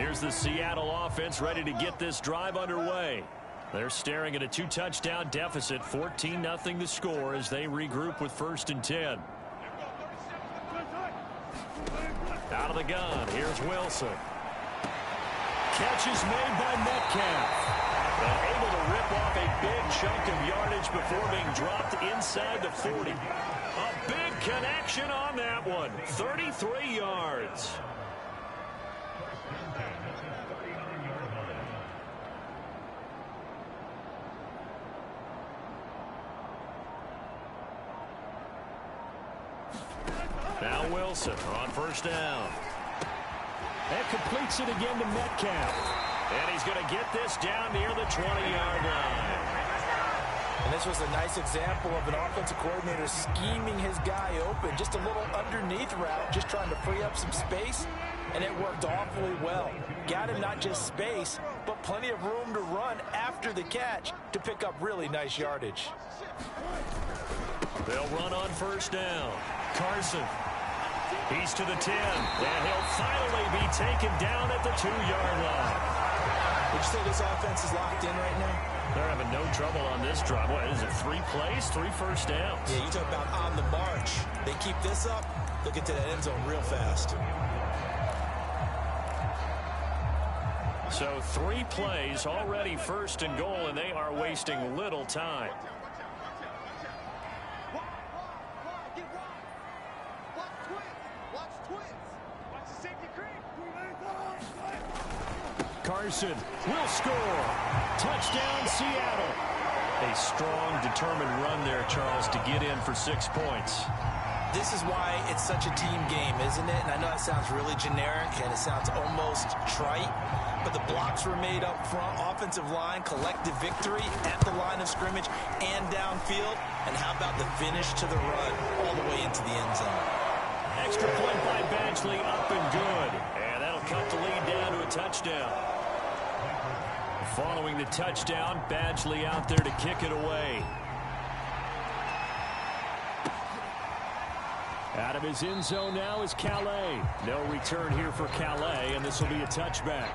Here's the Seattle offense ready to get this drive underway. They're staring at a 2-touchdown deficit, 14-0 the score as they regroup with 1st and 10. Out of the gun, here's Wilson. Catch is made by Metcalf. And able to rip off a big chunk of yardage before being dropped inside the 40. A big connection on that one, 33 yards. Now Wilson on 1st down. And completes it again to Metcalf. And he's going to get this down near the 20-yard line. And this was a nice example of an offensive coordinator scheming his guy open. Just a little underneath route, just trying to free up some space. And it worked awfully well. Got him not just space, but plenty of room to run after the catch to pick up really nice yardage. They'll run on 1st down. Carson. He's to the 10. And he'll finally be taken down at the 2-yard line. Would you say this offense is locked in right now? They're having no trouble on this drive. What is it, 3 plays, 3 first downs? Yeah, you talk about on the march. They keep this up, they'll get to that end zone real fast. So 3 plays, already 1st and goal, and they are wasting little time. Carson will score. Touchdown, Seattle. A strong, determined run there, Charles, to get in for 6 points. This is why it's such a team game, isn't it? And I know it sounds really generic and it sounds almost trite, but the blocks were made up front, offensive line, collective victory at the line of scrimmage and downfield. And how about the finish to the run all the way into the end zone? Extra point by Badgley, up and good. And that'll cut the lead down to a touchdown. Following the touchdown, Badgley out there to kick it away. Out of his end zone now is Calais. No return here for Calais, and this will be a touchback.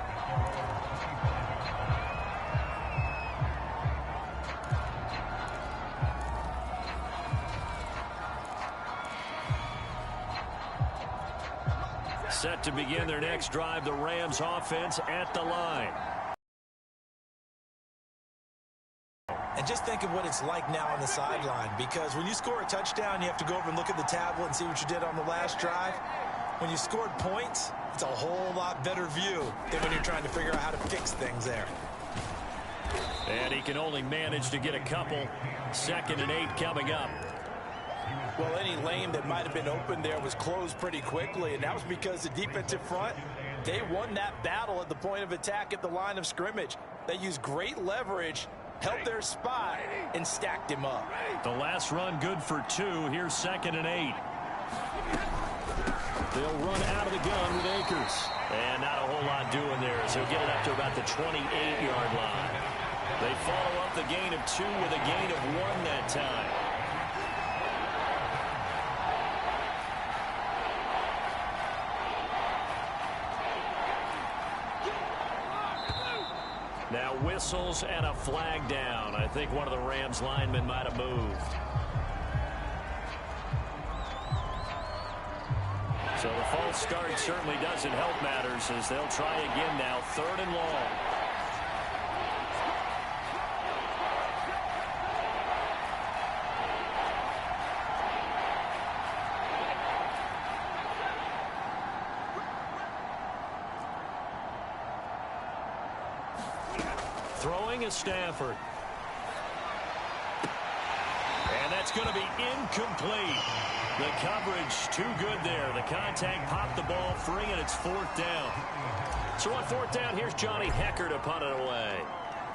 Set to begin their next drive, the Rams offense at the line. And just think of what it's like now on the sideline, because when you score a touchdown, you have to go over and look at the tablet and see what you did on the last drive. When you scored points, it's a whole lot better view than when you're trying to figure out how to fix things there. And he can only manage to get a couple. 2nd and 8 coming up. Well, any lane that might have been open there was closed pretty quickly, and that was because the defensive front, they won that battle at the point of attack at the line of scrimmage. They used great leverage, held their spot, and stacked him up. The last run good for 2. Here's 2nd and 8. They'll run out of the gun with Akers. And not a whole lot doing there as he'll get it up to about the 28-yard line. They follow up the gain of 2 with a gain of 1 that time. Now whistles and a flag down. I think one of the Rams linemen might have moved. So the false start certainly doesn't help matters as they'll try again now. 3rd and long. Throwing is Stafford. And that's going to be incomplete. The coverage too good there. The contact popped the ball free, and it's 4th down. So on 4th down, here's Johnny Hecker to punt it away.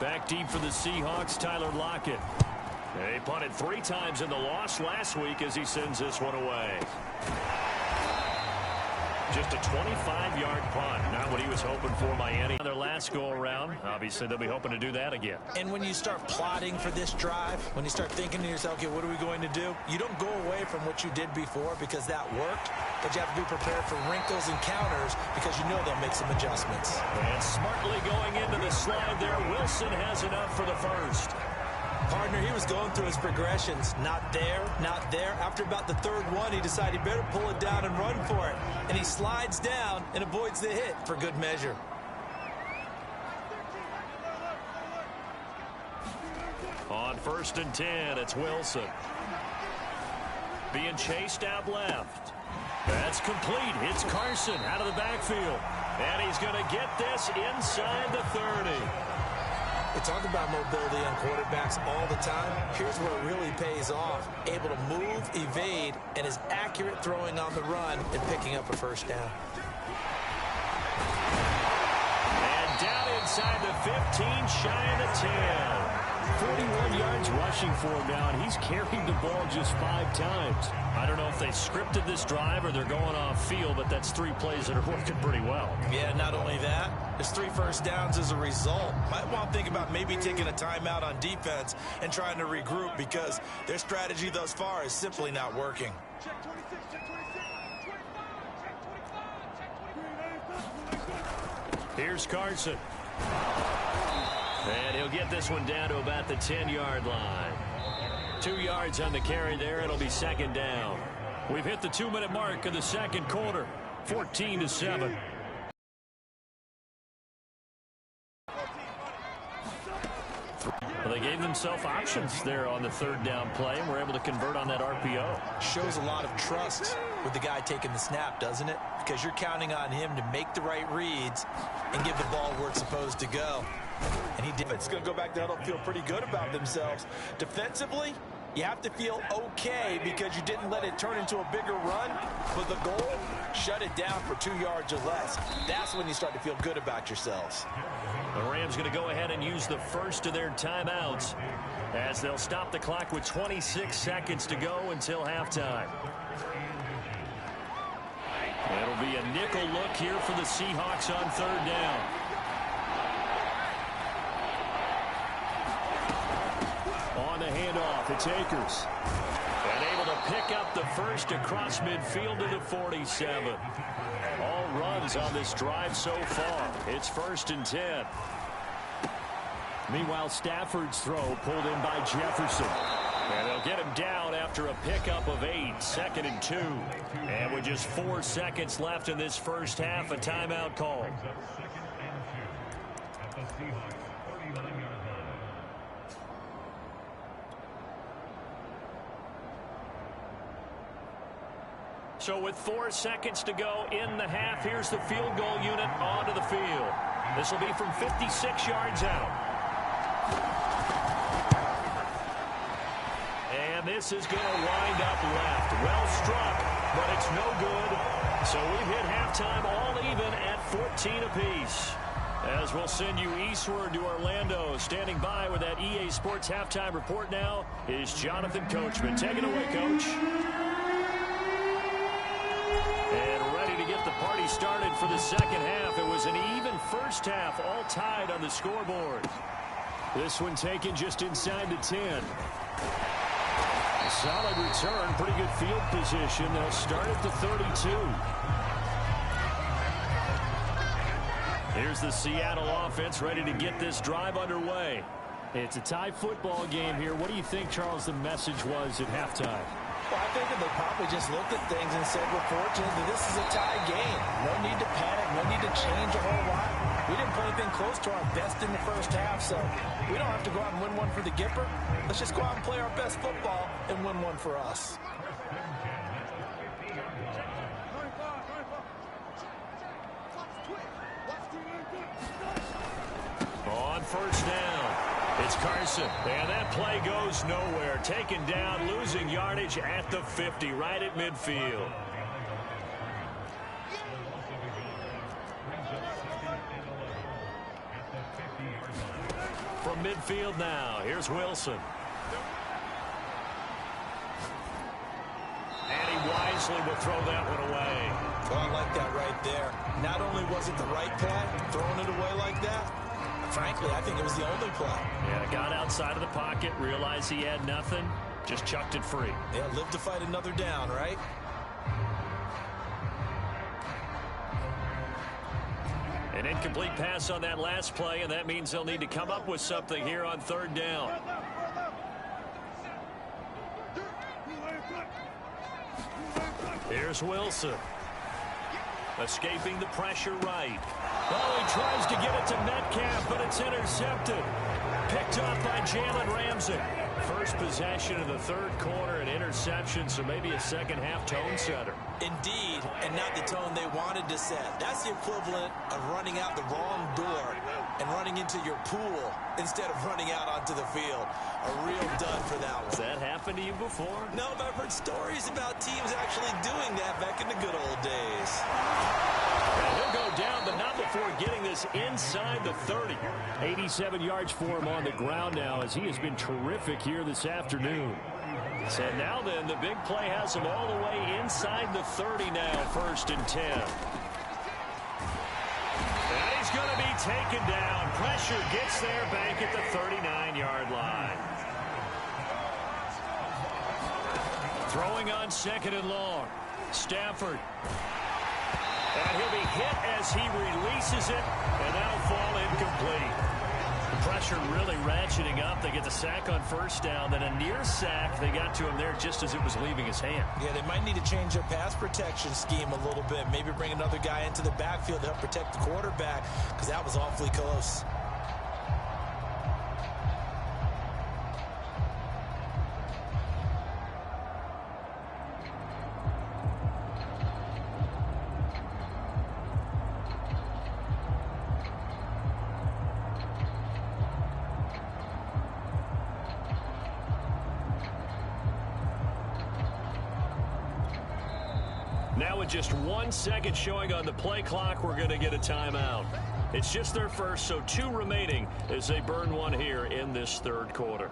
Back deep for the Seahawks, Tyler Lockett. He punted 3 times in the loss last week as he sends this one away. Just a 25-yard punt. Not what he was hoping for by any. Their last go-around. Obviously, they'll be hoping to do that again. And when you start plotting for this drive, when you start thinking to yourself, okay, what are we going to do? You don't go away from what you did before because that worked, but you have to be prepared for wrinkles and counters because you know they'll make some adjustments. And smartly going into the slide there, Wilson has enough for the first. Partner, he was going through his progressions. Not there, not there. After about the third one, he decided he better pull it down and run for it. And he slides down and avoids the hit for good measure. On 1st and 10, it's Wilson. Being chased out left. That's complete. It's Carson out of the backfield. And he's going to get this inside the 30. We talk about mobility on quarterbacks all the time. Here's where it really pays off. Able to move, evade, and is accurate throwing on the run and picking up a first down. And down inside the 15, shy of the 10. 41 yards rushing for him now, and he's carried the ball just 5 times. I don't know if they scripted this drive or they're going off field, but that's 3 plays that are working pretty well. Yeah, not only that, there's 3 first downs as a result. Might want to think about maybe taking a timeout on defense and trying to regroup because their strategy thus far is simply not working. Here's Carson. And he'll get this one down to about the 10-yard line. 2 yards on the carry there. It'll be 2nd down. We've hit the 2-minute mark of the 2nd quarter. 14-7. Well, they gave themselves options there on the 3rd down play and were able to convert on that RPO. Shows a lot of trust with the guy taking the snap, doesn't it? Because you're counting on him to make the right reads and give the ball where it's supposed to go. And he did. It's going to go back to huddle, feel pretty good about themselves. Defensively, you have to feel okay because you didn't let it turn into a bigger run. But the goal, shut it down for 2 yards or less. That's when you start to feel good about yourselves. The Rams going to go ahead and use the first of their timeouts as they'll stop the clock with 26 seconds to go until halftime. It'll be a nickel look here for the Seahawks on 3rd down. On the handoff, it's Akers. And able to pick up the first across midfield to the 47. All runs on this drive so far. It's 1st and 10. Meanwhile, Stafford's throw pulled in by Jefferson. And they'll get him down after a pickup of 8. 2nd and 2. And with just 4 seconds left in this first half, a timeout call. So with 4 seconds to go in the half, here's the field goal unit onto the field. This will be from 56 yards out. And this is going to wind up left. Well struck, but it's no good. So we've hit halftime all even at 14 apiece. As we'll send you eastward to Orlando. Standing by with that EA Sports halftime report now is Jonathan Coachman. Take it away, Coach. And ready to get the party started for the second half. It was an even first half, all tied on the scoreboard. This one taken just inside the 10. Solid return, pretty good field position. They'll start at the 32. Here's the Seattle offense ready to get this drive underway. It's a tie football game here. What do you think, Charles, the message was at halftime? Well, I think that they probably just looked at things and said, we're fortunate that this is a tie game. No need to panic, no need to change a whole lot. We didn't play anything close to our best in the first half, so we don't have to go out and win one for the Gipper. Let's just go out and play our best football and win one for us. On 1st down, it's Carson. And that play goes nowhere. Taken down, losing yardage at the 50, right at midfield. From midfield now, here's Wilson. And he wisely will throw that one away. Well, I like that right there. Not only was it the right play, throwing it away like that, frankly, I think it was the only play. Yeah, got outside of the pocket, realized he had nothing, just chucked it free. Yeah, live to fight another down, right? An incomplete pass on that last play, and that means they'll need to come up with something here on third down. Here's Wilson. Escaping the pressure right. Oh, he tries to get it to Metcalf, but it's intercepted. Picked up by Jalen Ramsey. First possession of the third quarter, an interception, so maybe a second-half tone setter. Indeed, and not the tone they wanted to set. That's the equivalent of running out the wrong door and running into your pool instead of running out onto the field. A real dud for that one. Has that happened to you before? No, but I've heard stories about teams actually doing that back in the good old days. And he'll go down, but not before getting this inside the 30. 87 yards for him on the ground now, as he has been terrific here this afternoon. So now then, the big play has him all the way inside the 30 now, 1st and 10. And he's going to be taken down. Pressure gets there back at the 39-yard line. Throwing on 2nd and long. Stafford. And he'll be hit as he releases it, and that'll fall incomplete. The pressure really ratcheting up. They get the sack on 1st down, then a near sack. They got to him there just as it was leaving his hand. Yeah, they might need to change their pass protection scheme a little bit. Maybe bring another guy into the backfield to help protect the quarterback, because that was awfully close. Now with just 1 second showing on the play clock, we're going to get a timeout. It's just their first, so 2 remaining as they burn one here in this third quarter.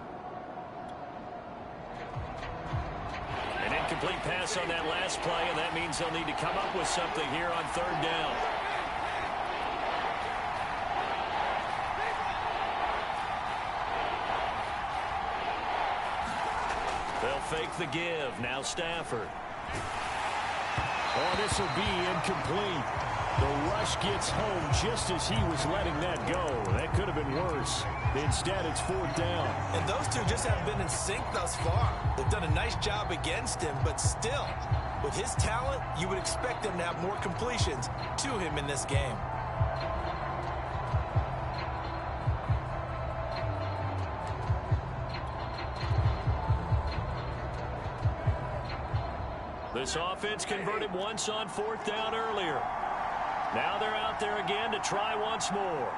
An incomplete pass on that last play, and that means they'll need to come up with something here on 3rd down. They'll fake the give. Now Stafford. Oh, this will be incomplete. The rush gets home just as he was letting that go. That could have been worse. Instead, it's 4th down. And those two just haven't been in sync thus far. They've done a nice job against him, but still, with his talent, you would expect them to have more completions to him in this game. This offense converted once on 4th down earlier. Now they're out there again to try once more.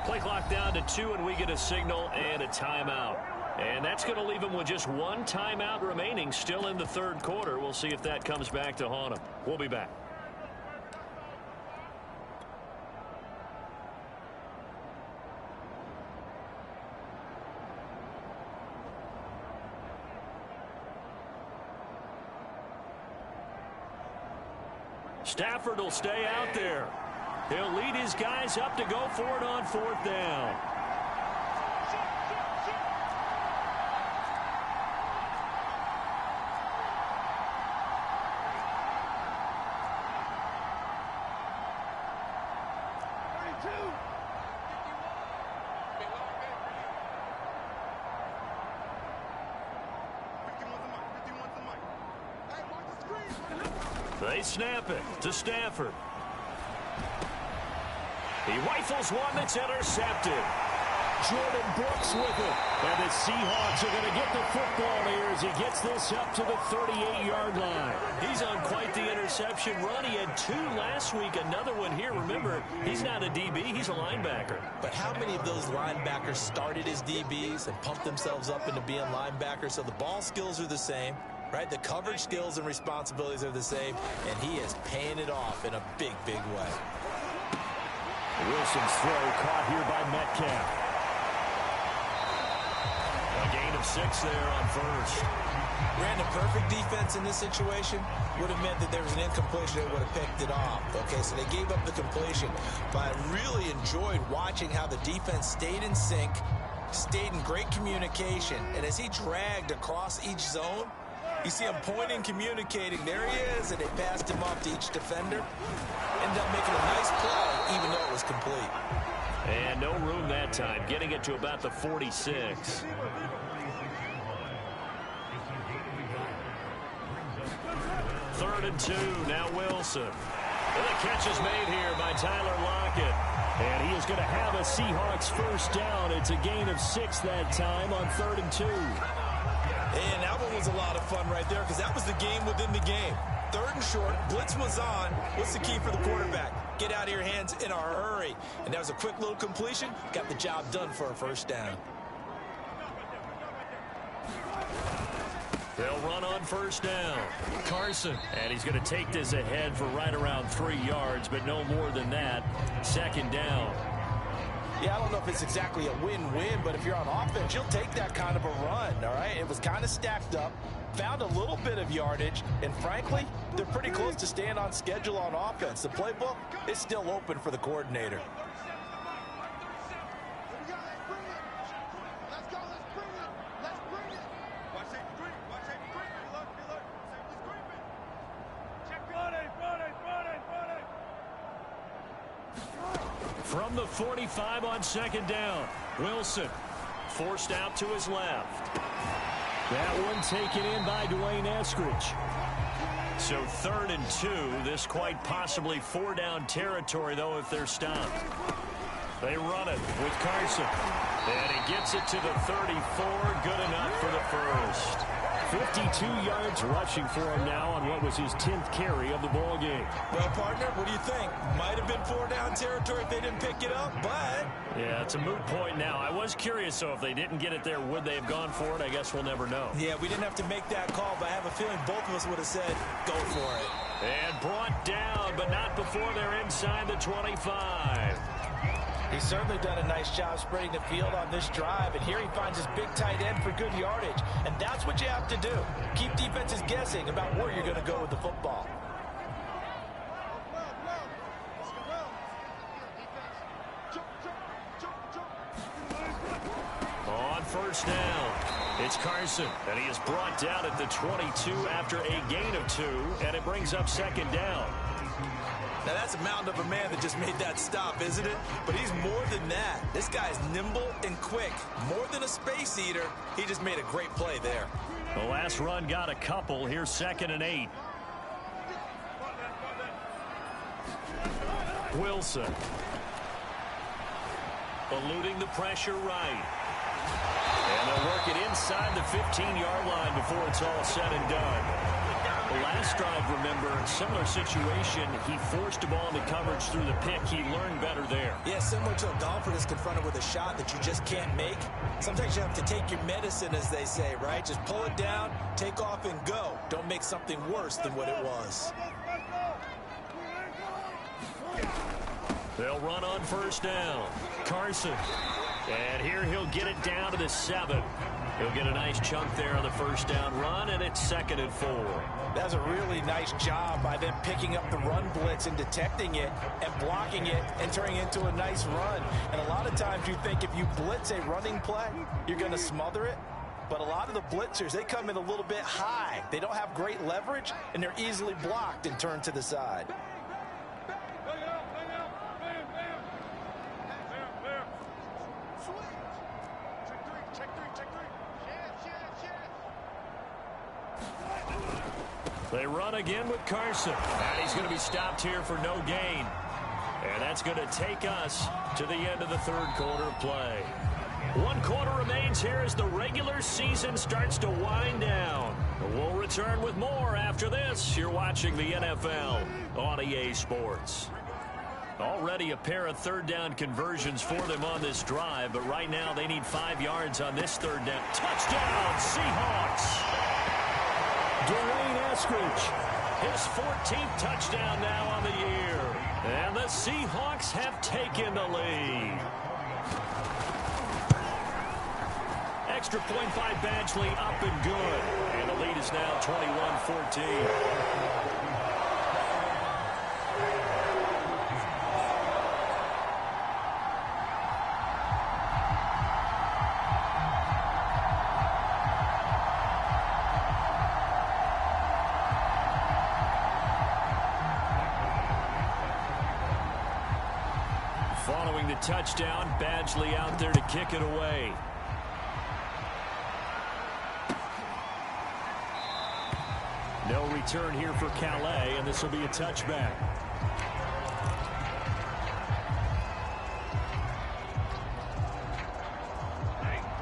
Play clock down to 2, and we get a signal and a timeout. And that's going to leave them with just 1 timeout remaining still in the third quarter. We'll see if that comes back to haunt them. We'll be back. Stafford will stay out there. He'll lead his guys up to go for it on 4th down. They snap it to Stafford. He rifles one that's intercepted. Jordan Brooks with it. And the Seahawks are going to get the football here as he gets this up to the 38-yard line. He's on quite the interception run. He had 2 last week, another one here. Remember, he's not a DB, he's a linebacker. But how many of those linebackers started as DBs and pumped themselves up into being linebackers? So the ball skills are the same, right? The coverage skills and responsibilities are the same, and he is paying it off in a big, big way. Wilson's throw caught here by Metcalf. A gain of 6 there on first. Brandon, perfect defense in this situation would have meant that there was an incompletion that would have picked it off. Okay, so they gave up the completion. But I really enjoyed watching how the defense stayed in sync, stayed in great communication. And as he dragged across each zone, you see him pointing, communicating. There he is, and they passed him off to each defender. Ended up making a nice play, even though it was complete. And no room that time, getting it to about the 46. Third and 2, now Wilson. And the catch is made here by Tyler Lockett. And he is going to have a Seahawks first down. It's a gain of 6 that time on 3rd and 2. And that one was a lot of fun right there because that was the game within the game. 3rd and short, blitz was on. What's the key for the quarterback? Get out of your hands in a hurry. And that was a quick little completion. Got the job done for a first down. They'll run on first down. Carson. And he's going to take this ahead for right around 3 yards, but no more than that. 2nd down. Yeah, I don't know if it's exactly a win-win, but if you're on offense, you'll take that kind of a run, all right? It was kind of stacked up, found a little bit of yardage, and frankly, they're pretty close to staying on schedule on offense. The playbook is still open for the coordinator. From the 45 on 2nd down, Wilson forced out to his left. That one taken in by Dwayne Eskridge. So 3rd and 2, this quite possibly 4-down territory, though, if they're stopped. They run it with Carson. And he gets it to the 34, good enough for the first. 52 yards rushing for him now on what was his 10th carry of the ball game. Well, partner, what do you think? Might have been 4-down territory if they didn't pick it up, but... Yeah, it's a moot point now. I was curious, so if they didn't get it there, would they have gone for it? I guess we'll never know. Yeah, we didn't have to make that call, but I have a feeling both of us would have said, go for it. And brought down, but not before they're inside the 25. He's certainly done a nice job spreading the field on this drive, and here he finds his big tight end for good yardage. And that's what you have to do. Keep defenses guessing about where you're going to go with the football. On first down, it's Carson, and he is brought down at the 22 after a gain of 2, and it brings up 2nd down. Now, that's a mountain of a man that just made that stop, isn't it? But he's more than that. This guy's nimble and quick. More than a space eater, he just made a great play there. The last run got a couple. Here's 2nd and 8. Wilson. Eluding the pressure right. And they'll work it inside the 15-yard line before it's all said and done. The last drive, remember, similar situation. He forced a ball into coverage through the pick. He learned better there. Yeah, similar to a golfer that's confronted with a shot that you just can't make. Sometimes you have to take your medicine, as they say, right? Just pull it down, take off, and go. Don't make something worse than what it was. They'll run on first down. Carson. And here he'll get it down to the 7. He'll get a nice chunk there on the first down run, and it's 2nd and 4. That's a really nice job by them picking up the run blitz and detecting it and blocking it and turning it into a nice run. And a lot of times you think if you blitz a running play, you're going to smother it. But a lot of the blitzers, they come in a little bit high. They don't have great leverage, and they're easily blocked and turned to the side. They run again with Carson. And he's going to be stopped here for no gain. And that's going to take us to the end of the 3rd quarter of play. 1 quarter remains here as the regular season starts to wind down. We'll return with more after this. You're watching the NFL on EA Sports. Already a pair of 3rd down conversions for them on this drive, but right now they need 5 yards on this 3rd down. Touchdown, Seahawks! Dwayne Eskridge. His 14th touchdown now on the year. And the Seahawks have taken the lead. Extra point by Badgley, up and good. And the lead is now 21-14. Following the touchdown, Badgley out there to kick it away. No return here for Calais, and this will be a touchback.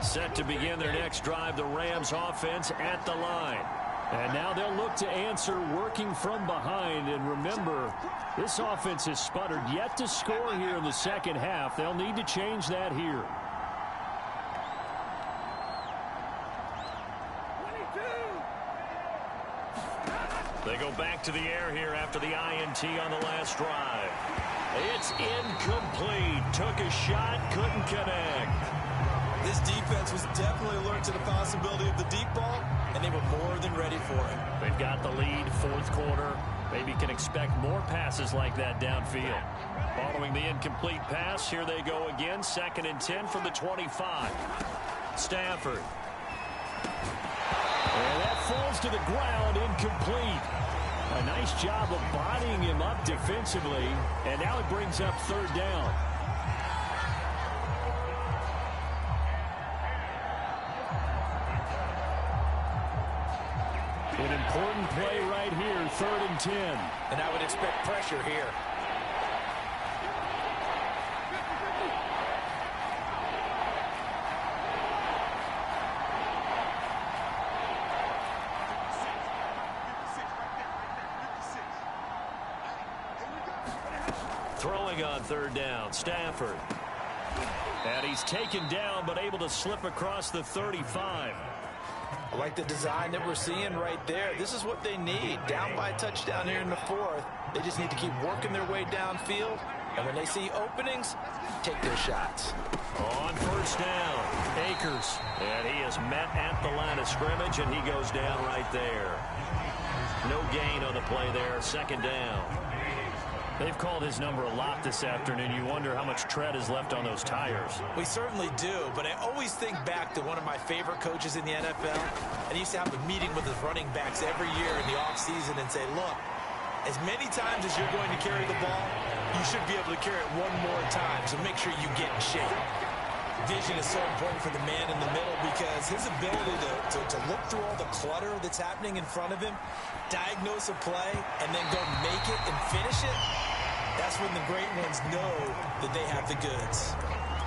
Set to begin their next drive, the Rams offense at the line. And now they'll look to answer working from behind. And remember, this offense has sputtered yet to score here in the second half. They'll need to change that here. They go back to the air here after the INT on the last drive. It's incomplete. Took a shot, couldn't connect. This defense was definitely alert to the possibility of the deep ball, and they were more than ready for it. They've got the lead, fourth quarter. Maybe can expect more passes like that downfield. Following the incomplete pass, here they go again. 2nd and 10 from the 25. Stafford. And that falls to the ground, incomplete. A nice job of bodying him up defensively, and now it brings up 3rd down. An important play right here, 3rd and 10. And I would expect pressure here. Throwing on 3rd down, Stafford. And he's taken down, but able to slip across the 35. I like the design that we're seeing right there. This is what they need. Down by a touchdown here in the 4th. They just need to keep working their way downfield. And when they see openings, take their shots. On 1st down, Akers. And he is met at the line of scrimmage, and he goes down right there. No gain on the play there, 2nd down. They've called his number a lot this afternoon. You wonder how much tread is left on those tires. We certainly do, but I always think back to one of my favorite coaches in the NFL, and he used to have a meeting with his running backs every year in the offseason and say, look, as many times as you're going to carry the ball, you should be able to carry it one more time, so make sure you get in shape. Vision is so important for the man in the middle because his ability to look through all the clutter that's happening in front of him, diagnose a play, and then go make it and finish it, that's when the great ones know that they have the goods.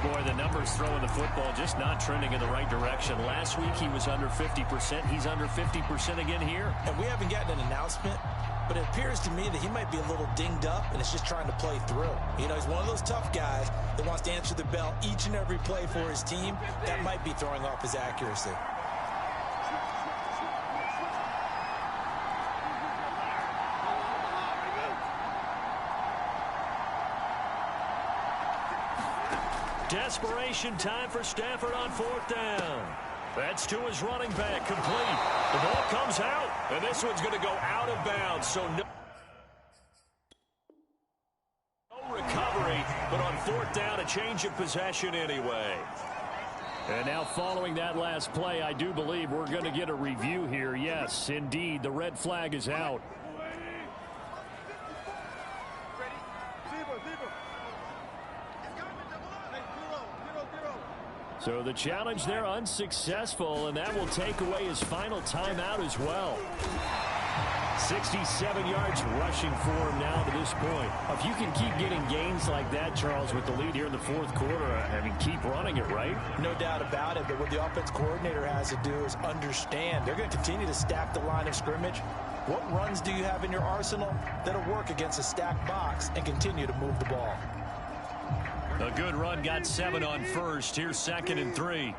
Boy, the numbers throwing the football just not trending in the right direction. Last week he was under 50%. He's under 50% again here. And we haven't gotten an announcement, but it appears to me that he might be a little dinged up and is just trying to play through. You know, he's one of those tough guys that wants to answer the bell each and every play for his team. That might be throwing off his accuracy. Desperation time for Stafford on 4th down. That's to his running back, complete. The ball comes out, and this one's going to go out of bounds. So no recovery, but on 4th down, a change of possession anyway. And now following that last play, I do believe we're going to get a review here. Yes, indeed, the red flag is out. So the challenge there unsuccessful, and that will take away his final timeout as well. 67 yards rushing for him now to this point. If you can keep getting gains like that, Charles, with the lead here in the 4th quarter, I mean, keep running it, right? No doubt about it, but what the offense coordinator has to do is understand. They're going to continue to stack the line of scrimmage. What runs do you have in your arsenal that'll work against a stacked box and continue to move the ball? A good run, got 7 on 1st. Here's 2nd and 3.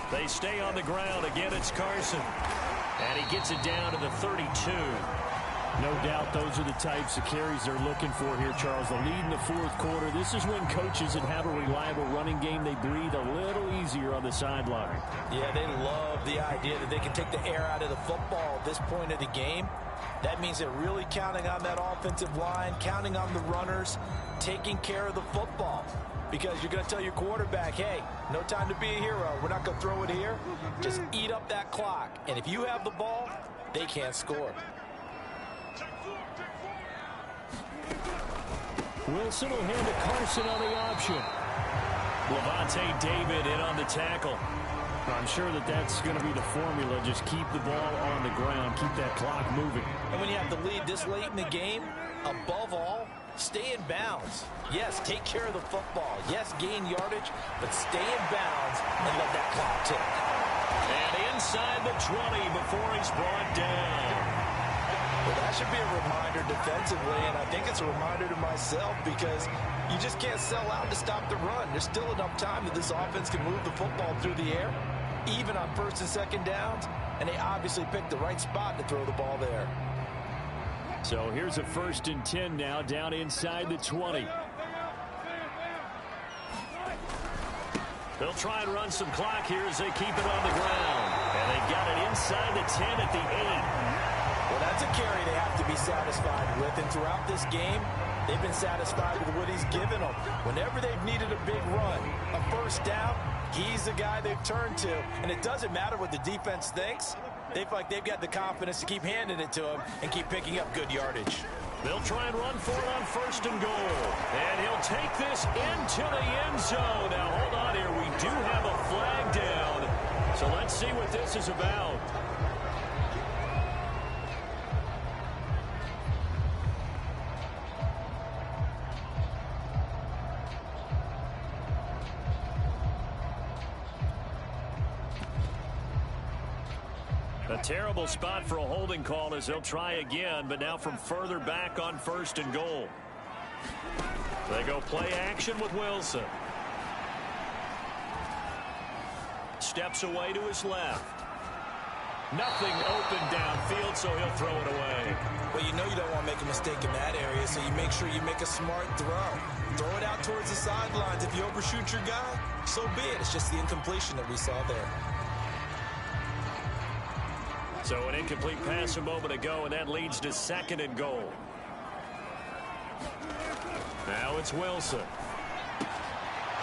They stay on the ground. Again, it's Carson. And he gets it down to the 32. No doubt those are the types of carries they're looking for here, Charles. The lead in the fourth quarter. This is when coaches that have a reliable running game, they breathe a little easier on the sideline. Yeah, they love the idea that they can take the air out of the football at this point of the game. That means they're really counting on that offensive line, counting on the runners, taking care of the football. Because you're going to tell your quarterback, hey, no time to be a hero. We're not going to throw it here. Just eat up that clock. And if you have the ball, they can't score. Wilson will hand to Carson on the option. Levante David in on the tackle. I'm sure that that's going to be the formula. Just keep the ball on the ground. Keep that clock moving. And when you have the lead this late in the game, above all, stay in bounds. Yes, take care of the football. Yes, gain yardage, but stay in bounds and let that clock tick. And inside the 20 before he's brought down. Well, that should be a reminder defensively, and I think it's a reminder to myself because you just can't sell out to stop the run. There's still enough time that this offense can move the football through the air, even on first and second downs, and they obviously picked the right spot to throw the ball there. So here's a 1st and 10 now, down inside the 20. They'll try and run some clock here as they keep it on the ground. And they've got it inside the 10 at the 8. Well, that's a carry they have to be satisfied with, and throughout this game, they've been satisfied with what he's given them. Whenever they've needed a big run, a first down, he's the guy they've turned to. And it doesn't matter what the defense thinks. They feel like they've got the confidence to keep handing it to him and keep picking up good yardage. They'll try and run for it on 1st and goal. And he'll take this into the end zone. Now, hold on here. We do have a flag down. So let's see what this is about. A terrible spot for a holding call as they'll try again, but now from further back on 1st and goal. They go play action with Wilson. Steps away to his left. Nothing open downfield, so he'll throw it away. Well, you know you don't want to make a mistake in that area, so you make sure you make a smart throw. Throw it out towards the sidelines. If you overshoot your guy, so be it. It's just the incompletion that we saw there. So an incomplete pass a moment ago, and that leads to 2nd and goal. Now it's Wilson.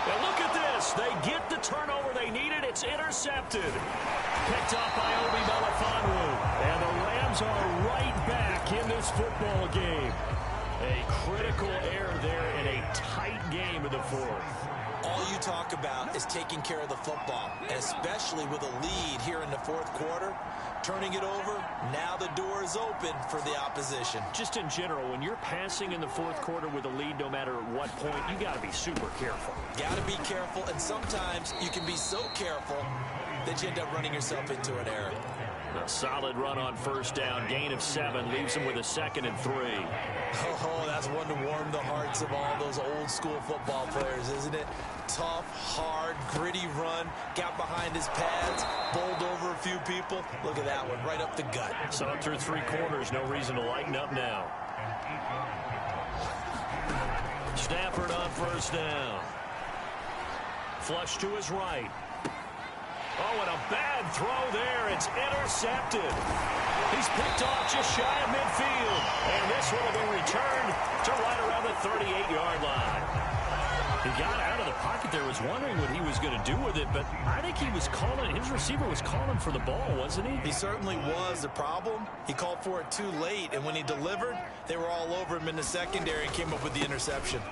Now look at this. They get the turnover they needed. It's intercepted. Picked off by Obi Melifonwu. And the Rams are right back in this football game. A critical error there in a tight game in the 4th. All you talk about is taking care of the football, and especially with a lead here in the 4th quarter. Turning it over, now the door is open for the opposition. Just in general, when you're passing in the 4th quarter with a lead, no matter at what point, you got to be super careful. Got to be careful, and sometimes you can be so careful that you end up running yourself into an error. A solid run on 1st down, gain of 7, leaves him with a 2nd and 3. Oh, that's one to warm the hearts of all those old school football players, isn't it? Tough, hard, gritty run, got behind his pads, bowled over a few people. Look at that one, right up the gut. Saw it through 3 quarters, no reason to lighten up now. Stafford on 1st down. Flush to his right. Oh, and a bad throw there. It's intercepted. He's picked off just shy of midfield. And this one will be returned to right around the 38-yard line. He got out of the pocket there, was wondering what he was going to do with it, but I think he was calling, his receiver was calling for the ball, wasn't he? He certainly was. The problem, he called for it too late, and when he delivered, they were all over him in the secondary and came up with the interception.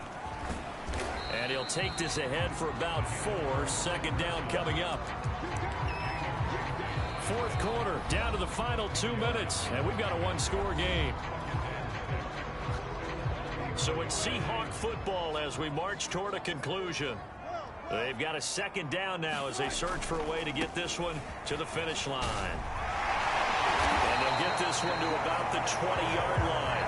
And he'll take this ahead for about 4. 2nd down coming up. 4th quarter, down to the final 2 minutes, and we've got a 1-score game. So it's Seahawk football as we march toward a conclusion. They've got a 2nd down now as they search for a way to get this one to the finish line. And they'll get this one to about the 20-yard line.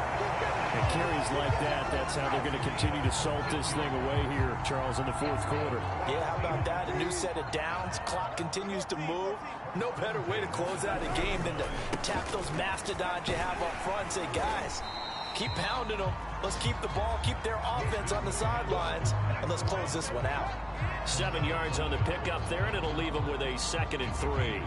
And carries like that, that's how they're going to continue to salt this thing away here, Charles, in the 4th quarter. Yeah, how about that? A new set of downs. Clock continues to move. No better way to close out a game than to tap those mastodons you have up front and say, guys, keep pounding them. Let's keep the ball, keep their offense on the sidelines, and let's close this one out. 7 yards on the pickup there, and it'll leave them with a 2nd and 3.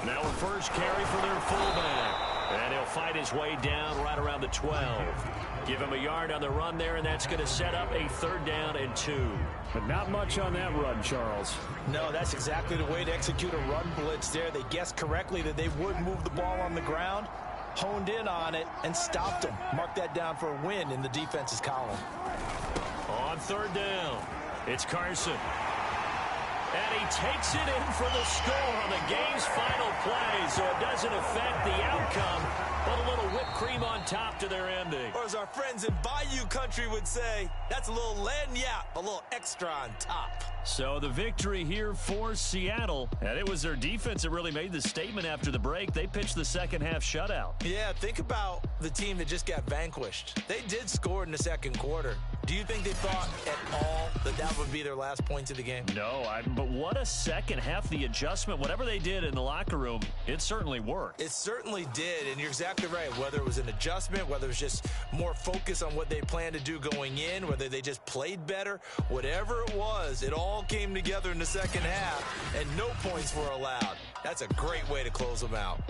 Now a first carry for their fullback. And he'll fight his way down right around the 12. Give him a yard on the run there, and that's going to set up a 3rd down and 2. But not much on that run, Charles. No, that's exactly the way to execute a run blitz there. They guessed correctly that they would move the ball on the ground, honed in on it, and stopped them. Mark that down for a win in the defense's column. On 3rd down, it's Carson. And he takes it in for the score on the game's final play, so it doesn't affect the outcome, but a little whipped cream on top to their ending. Or as our friends in Bayou Country would say, that's a little lagniappe, a little extra on top. So the victory here for Seattle, and it was their defense that really made the statement after the break. They pitched the second half shutout. Yeah, think about the team that just got vanquished. They did score in the second quarter. Do you think they thought at all that that would be their last points of the game? No, but what a second half. The adjustment, whatever they did in the locker room, it certainly worked. It certainly did, and you're exactly right. Whether it was an adjustment, whether it was just more focus on what they planned to do going in, whether they just played better, whatever it was, it all came together in the second half, and no points were allowed. That's a great way to close them out.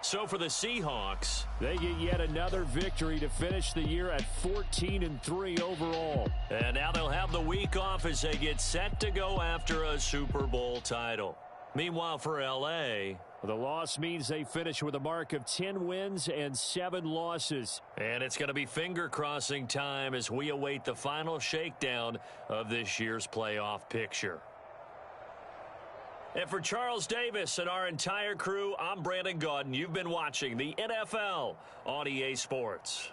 So for the Seahawks, they get yet another victory to finish the year at 14-3 overall. And now they'll have the week off as they get set to go after a Super Bowl title. Meanwhile, for L.A., the loss means they finish with a mark of 10 wins and 7 losses. And it's going to be finger-crossing time as we await the final shakedown of this year's playoff picture. And for Charles Davis and our entire crew, I'm Brandon Gaudin. You've been watching the NFL on EA Sports.